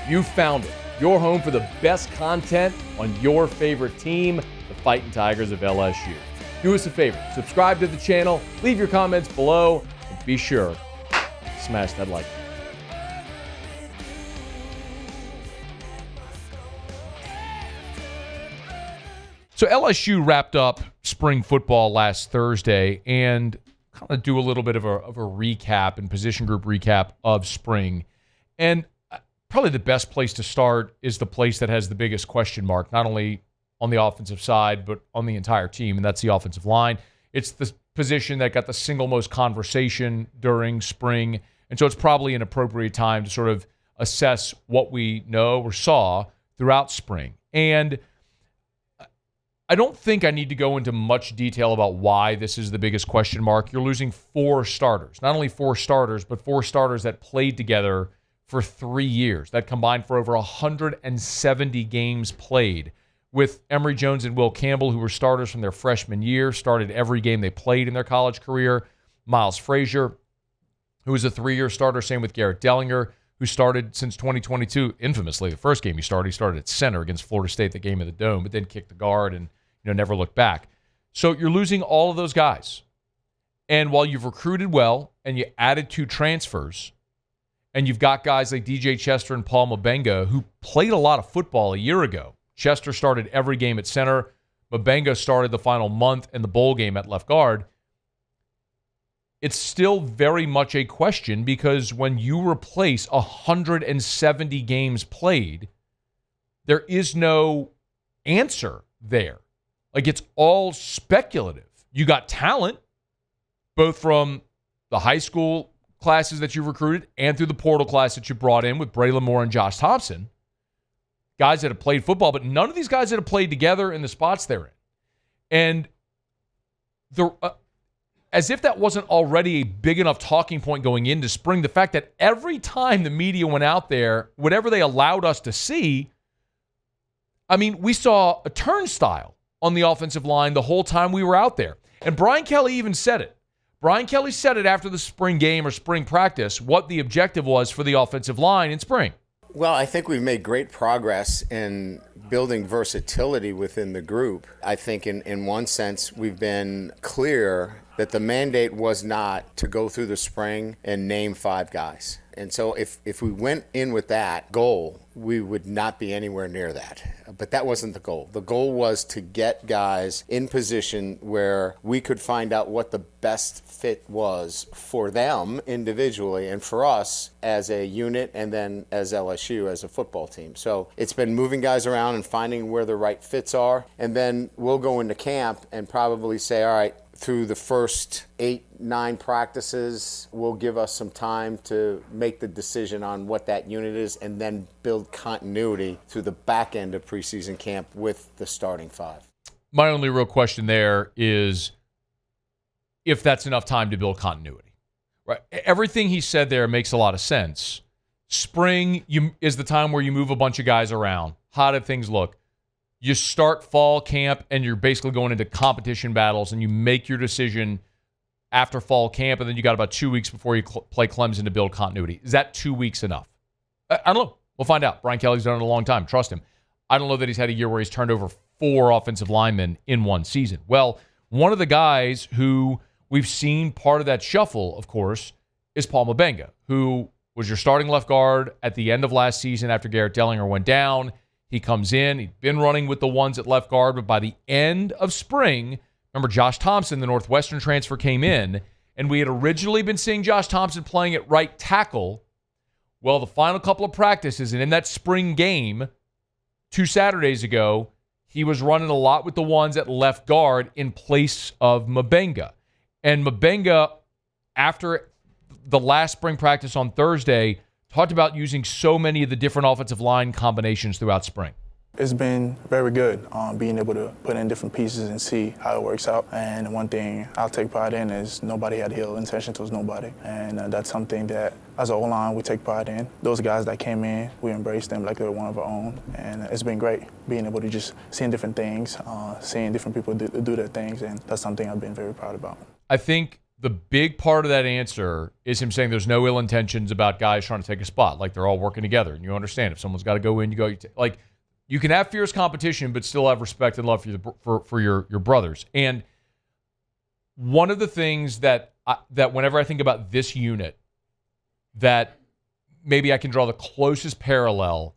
You found it. Your home for the best content on your favorite team, the Fighting Tigers of LSU. Do us a favor, subscribe to the channel, leave your comments below, and be sure to smash that like button. So LSU wrapped up spring football last Thursday, and kind of do a little bit of a recap and position group recap of spring. And probably the best place to start is the place that has the biggest question mark, not only on the offensive side, but on the entire team, and that's the offensive line. It's the position that got the single most conversation during spring, and so it's probably an appropriate time to sort of assess what we know or saw throughout spring. And I don't think I need to go into much detail about why this is the biggest question mark. You're losing 4 starters. Not only 4 starters, but 4 starters that played together for 3 years. That combined for over 170 games played, with Emory Jones and Will Campbell, who were starters from their freshman year, started every game they played in their college career. Miles Frazier, who was a 3-year starter. Same with Garrett Dellinger, who started since 2022. Infamously, the first game he started at center against Florida State, the game of the Dome, but then kicked the guard and never looked back. So you're losing all of those guys. And while you've recruited well and you added 2 transfers, and you've got guys like DJ Chester and Paul Mabenga who played a lot of football a year ago. Chester started every game at center. Mabenga started the final month in the bowl game at left guard. It's still very much a question, because when you replace 170 games played, there is no answer there. Like, it's all speculative. You got talent, both from the high school classes that you recruited and through the portal class that you brought in with Braylon Moore and Josh Thompson. Guys that have played football, but none of these guys that have played together in the spots they're in. And as if that wasn't already a big enough talking point going into spring, the fact that every time the media went out there, whatever they allowed us to see, I mean, we saw a turnstile on the offensive line the whole time we were out there. And Brian Kelly even said it. Brian Kelly said it after the spring game or spring practice, what the objective was for the offensive line in spring. Well, I think we've made great progress in building versatility within the group. I think in one sense, we've been clear that the mandate was not to go through the spring and name 5 guys. And so if we went in with that goal, we would not be anywhere near that. But that wasn't the goal. The goal was to get guys in position where we could find out what the best fit was for them individually and for us as a unit, and then as LSU as a football team. So it's been moving guys around and finding where the right fits are. And then we'll go into camp and probably say, all right, through the first 8-9 practices will give us some time to make the decision on what that unit is, and then build continuity through the back end of preseason camp with the starting 5. My only real question there is if that's enough time to build continuity. Right? Everything he said there makes a lot of sense. Spring is the time where you move a bunch of guys around. How did things look? You start fall camp and you're basically going into competition battles, and you make your decision after fall camp, and then you got about 2 weeks before you play Clemson to build continuity. Is that 2 weeks enough? I don't know. We'll find out. Brian Kelly's done it a long time. Trust him. I don't know that he's had a year where he's turned over 4 offensive linemen in one season. Well, one of the guys who we've seen part of that shuffle, of course, is Paul Mabenga, who was your starting left guard at the end of last season after Garrett Dellinger went down. He comes in. He'd been running with the ones at left guard, but by the end of spring, remember Josh Thompson, the Northwestern transfer, came in, and we had originally been seeing Josh Thompson playing at right tackle. Well, the final couple of practices, and in that spring game 2 Saturdays ago, he was running a lot with the ones at left guard in place of Mabenga. And Mabenga, after the last spring practice on Thursday, talked about using so many of the different offensive line combinations throughout spring. It's been very good being able to put in different pieces and see how it works out. And one thing I'll take pride in is nobody had ill intention towards nobody. And that's something that, as an O-line, we take pride in. Those guys that came in, we embraced them like they're one of our own. And it's been great being able to just seeing different things, seeing different people do their things. And that's something I've been very proud about. I think the big part of that answer is him saying there's no ill intentions about guys trying to take a spot. Like, they're all working together. And you understand if someone's got to go in, you go. You can have fierce competition, but still have respect and love for your brothers. And one of the things that whenever I think about this unit, that maybe I can draw the closest parallel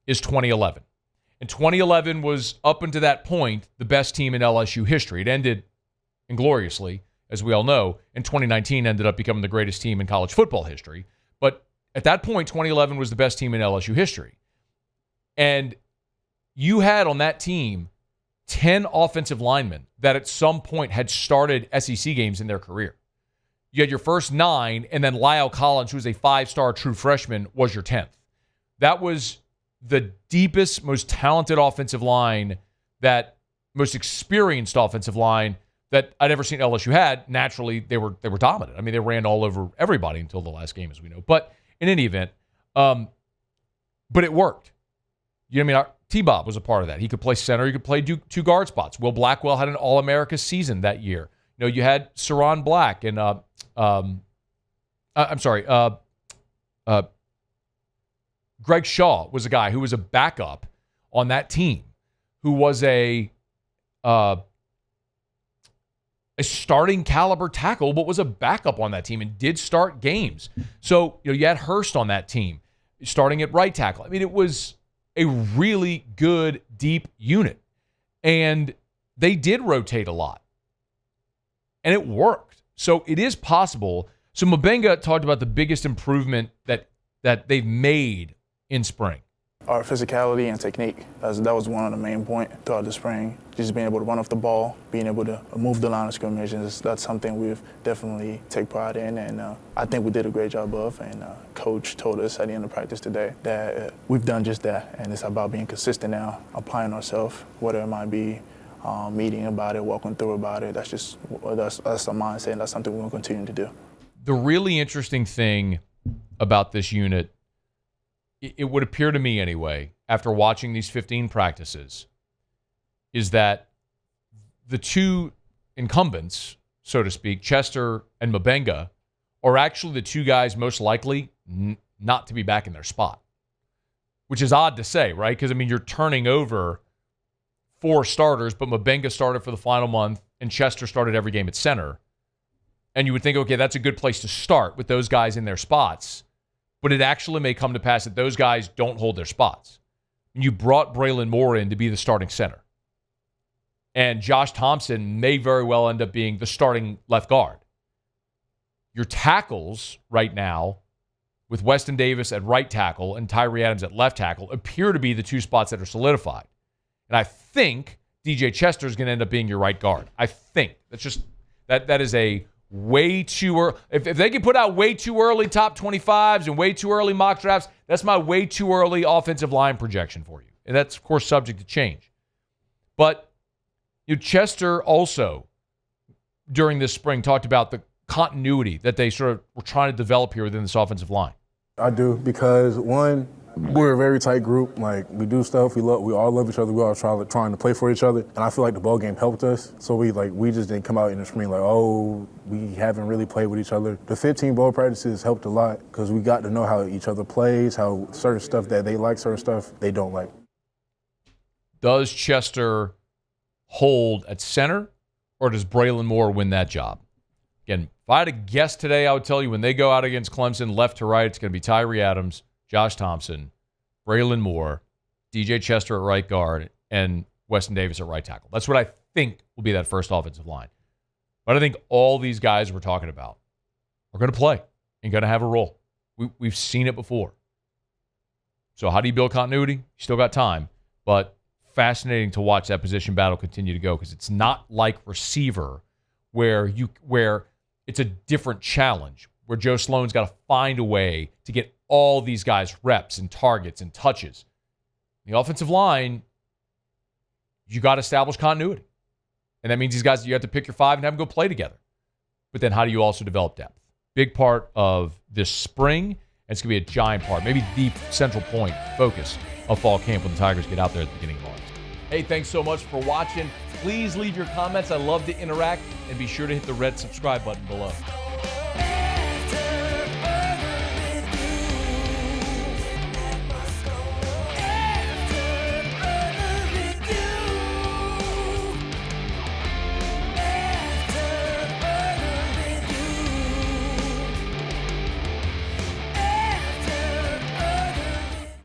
is 2011. And 2011 was, up until that point, the best team in LSU history. It ended ingloriously, as we all know, and 2019 ended up becoming the greatest team in college football history. But at that point, 2011 was the best team in LSU history. And you had on that team 10 offensive linemen that at some point had started SEC games in their career. You had your first 9, and then Lyle Collins, who was a 5-star true freshman, was your 10th. That was the deepest, most talented offensive line, that most experienced offensive line that I'd ever seen LSU had. Naturally, they were dominant. I mean, they ran all over everybody until the last game, as we know. But in any event, but it worked. You know what I mean? T-Bob was a part of that. He could play center. He could play 2 guard spots. Will Blackwell had an All-America season that year. You know, you had Saron Black and Greg Shaw was a guy who was a backup on that team, who was a starting caliber tackle, but was a backup on that team and did start games. So, you know, you had Hurst on that team starting at right tackle. I mean, it was a really good, deep unit. And they did rotate a lot. And it worked. So it is possible. So Mabenga talked about the biggest improvement that they've made in spring. Our physicality and technique, that was one of the main points throughout the spring. Just being able to run off the ball, being able to move the line of scrimmage, that's something we've definitely take pride in, and I think we did a great job of. And Coach told us at the end of practice today that we've done just that, and it's about being consistent now, applying ourselves, whatever it might be, meeting about it, walking through about it. That's a mindset, and that's something we're going to continue to do. The really interesting thing about this unit, it would appear to me anyway, after watching these 15 practices, is that the 2 incumbents, so to speak, Chester and Mabenga, are actually the 2 guys most likely not to be back in their spot, which is odd to say, right? Because, I mean, you're turning over 4 starters, but Mabenga started for the final month and Chester started every game at center. And you would think, okay, that's a good place to start with those guys in their spots. But it actually may come to pass that those guys don't hold their spots. You brought Braylon Moore in to be the starting center. And Josh Thompson may very well end up being the starting left guard. Your tackles right now, with Weston Davis at right tackle and Tyree Adams at left tackle, appear to be the 2 spots that are solidified. And I think DJ Chester is going to end up being your right guard. I think. That's just, that is a way too early. If they can put out way too early top 25s and way too early mock drafts, that's my way too early offensive line projection for you. And that's, of course, subject to change. But Chester also, during this spring, talked about the continuity that they sort of were trying to develop here within this offensive line. I do, because one, we're a very tight group. Like, we do stuff. We all love each other. We all trying to play for each other. And I feel like the ball game helped us. So we just didn't come out in the spring like, oh, we haven't really played with each other. The 15 ball practices helped a lot because we got to know how each other plays, how certain stuff that they like, certain stuff they don't like. Does Chester hold at center, or does Braylon Moore win that job? Again, if I had to guess today, I would tell you when they go out against Clemson, left to right, it's going to be Tyree Adams, Josh Thompson, Braylon Moore, DJ Chester at right guard, and Weston Davis at right tackle. That's what I think will be that first offensive line. But I think all these guys we're talking about are going to play and going to have a role. We've seen it before. So how do you build continuity? You still got time, but fascinating to watch that position battle continue to go, because it's not like receiver where it's a different challenge, where Joe Sloan's got to find a way to get all these guys reps and targets and touches. The offensive line, you got to establish continuity. And that means these guys, you have to pick your 5 and have them go play together. But then how do you also develop depth? Big part of this spring, and it's going to be a giant part, maybe the central point, focus of fall camp when the Tigers get out there at the beginning of August. Hey, thanks so much for watching. Please leave your comments. I love to interact. And be sure to hit the red subscribe button below.